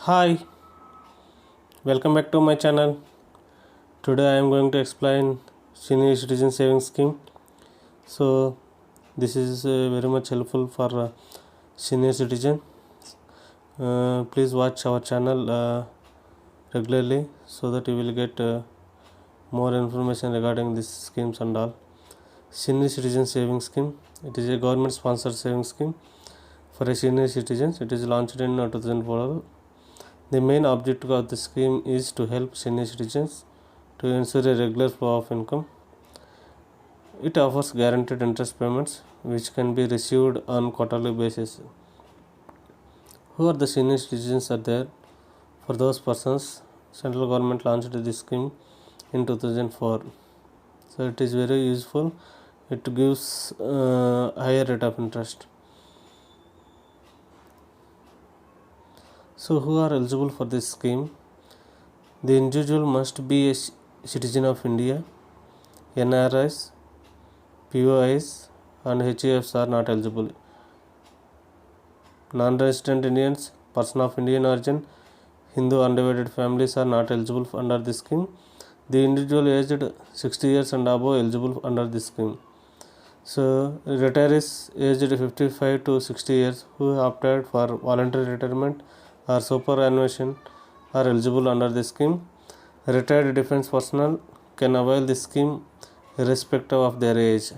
Hi, welcome back to my channel. Today I am going to explain senior citizen savings scheme. So this is very much helpful for senior citizen. Please watch our channel regularly so that you will get more information regarding these schemes and all. Senior citizen savings scheme. It is a government sponsored savings scheme for a senior citizens. It is launched in 2004. The main objective of the scheme is to help senior citizens to ensure a regular flow of income. It offers guaranteed interest payments which can be received on quarterly basis. Who are the senior citizens are there? For those persons, central government launched this scheme in 2004. So it is very useful. It gives higher rate of interest. So who are eligible for this scheme? The individual must be a citizen of India. NRIs, POIs and HUFs are not eligible. Non-resident Indians, person of Indian origin, Hindu undivided families are not eligible under this scheme. The individual aged 60 years and above eligible under this scheme. So retirees aged 55 to 60 years who opted for voluntary retirement or superannuation are eligible under this scheme. Retired defense personnel can avail this scheme irrespective of their age.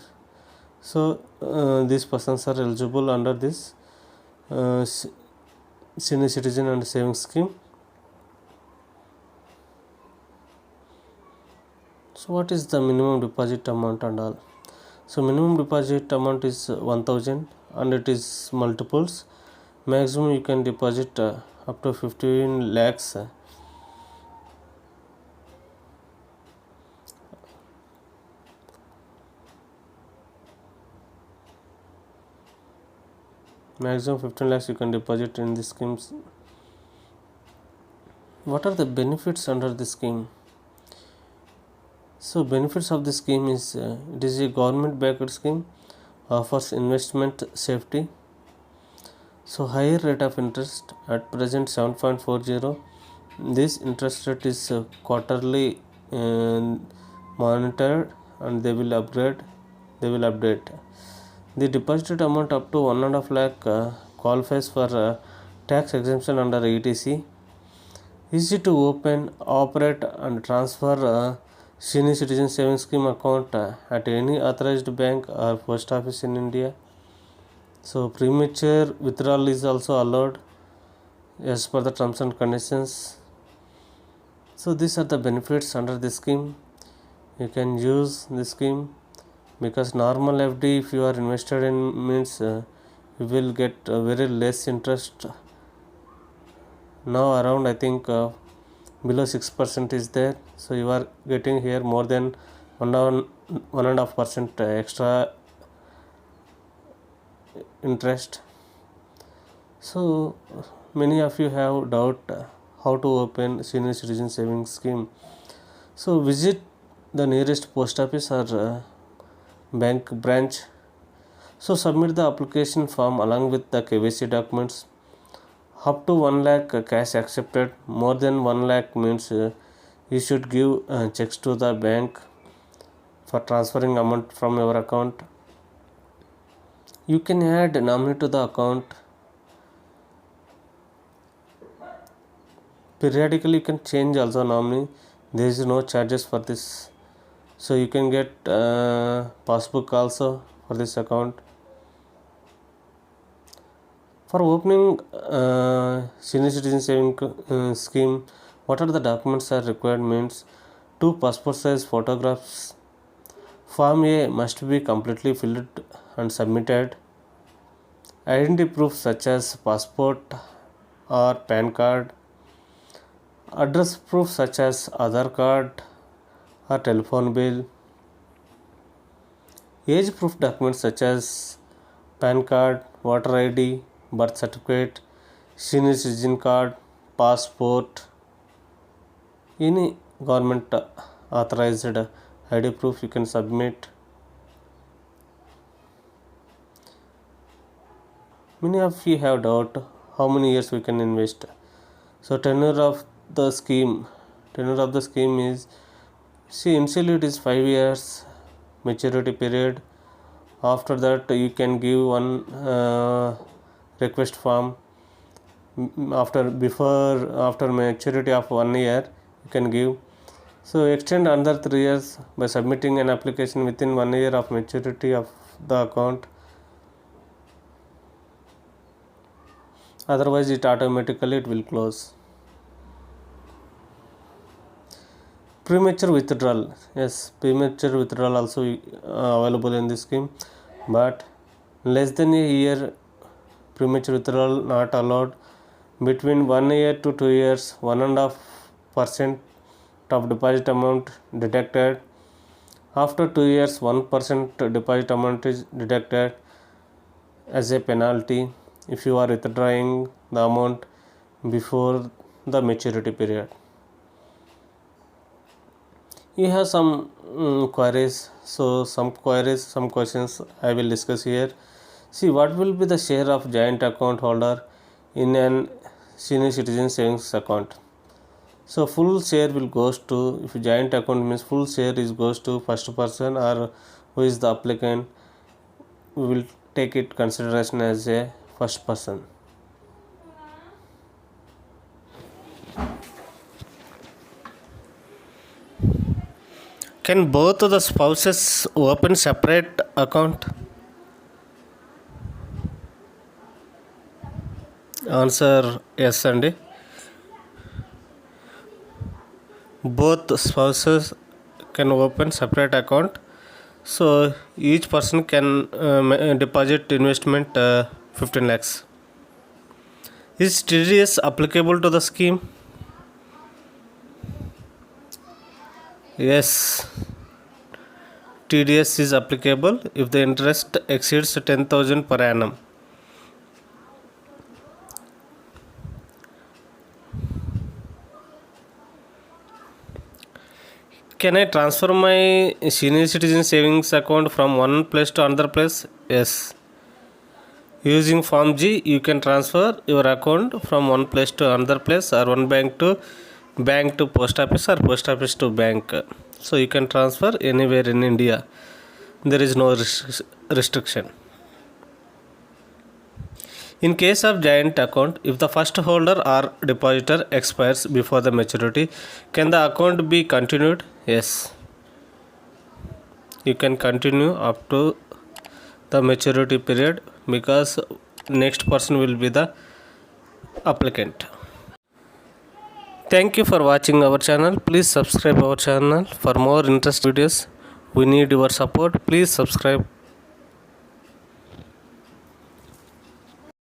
So these persons are eligible under this senior citizen and savings scheme. So what is the minimum deposit amount and all? So minimum deposit amount is 1000 and it is multiples. Maximum you can deposit up to 15 lakhs. Maximum 15 lakhs you can deposit in these schemes. What are the benefits under this scheme? So benefits of this scheme is it is a government backed scheme, offers investment safety. So higher rate of interest at present 7.40. This interest rate is quarterly monitored and they will update. The deposited amount up to 1.5 lakh qualifies for tax exemption under ETC. Easy to open, operate and transfer senior citizen savings scheme account at any authorized bank or post office in India. So premature withdrawal is also allowed as per the terms and conditions. So these are the benefits under this scheme. You can use this scheme because normal FD if you are invested in means you will get very less interest. Now around I think below 6% is there, so you are getting here more than 1.5% extra interest. So many of you have doubt how to open senior citizen savings scheme. So visit the nearest post office or bank branch. So submit the application form along with the KYC documents. Up to 1 lakh cash accepted. More than 1 lakh means you should give checks to the bank for transferring amount from your account. You can add nominee to the account. Periodically you can change also nominee. There is no charges for this. So you can get passbook also for this account. For opening senior citizen saving scheme, what are the documents are required means 2 passport size photographs. Form A must be completely filled and submitted. Identity proof such as passport or PAN card. Address proof such as Aadhaar card or telephone bill. Age proof documents such as PAN card, voter ID, birth certificate, senior citizen card, passport, any government authorized ID proof you can submit. Many of you have doubt how many years we can invest. So tenure of the scheme is, see, initially it is 5 years maturity period. After that you can give one request form. After maturity of 1 year you can give. So extend another 3 years by submitting an application within 1 year of maturity of the account. Otherwise it automatically will close. Premature withdrawal, yes, premature withdrawal also available in this scheme, but less than a year premature withdrawal not allowed. Between 1 year to 2 years, 1.5% of deposit amount deducted. After 2 years, 1% deposit amount is deducted as a penalty if you are withdrawing the amount before the maturity period. You have some queries. So some questions I will discuss here. See, what will be the share of joint account holder in an senior citizen savings account? So full share will goes to, if joint account means full share is goes to first person or who is the applicant, we will take it consideration as a first person. Can both of the spouses open separate account? Answer yes అండి. Both spouses can open separate account. So each person can deposit investment 15 lakhs. Is TDS applicable to the scheme? Yes, TDS is applicable if the interest exceeds 10,000 per annum. Can I transfer my senior citizen savings account from one place to another place? Yes. Using Form G, you can transfer your account from one place to another place, or one bank to post office, or post office to bank. So you can transfer anywhere in India. There is no restriction. In case of joint account, if the first holder or depositor expires before the maturity, can the account be continued? Yes. You can continue up to the maturity period, because next person will be the applicant. Thank you for watching our channel. Please subscribe our channel for more interesting videos. We need your support. Please subscribe.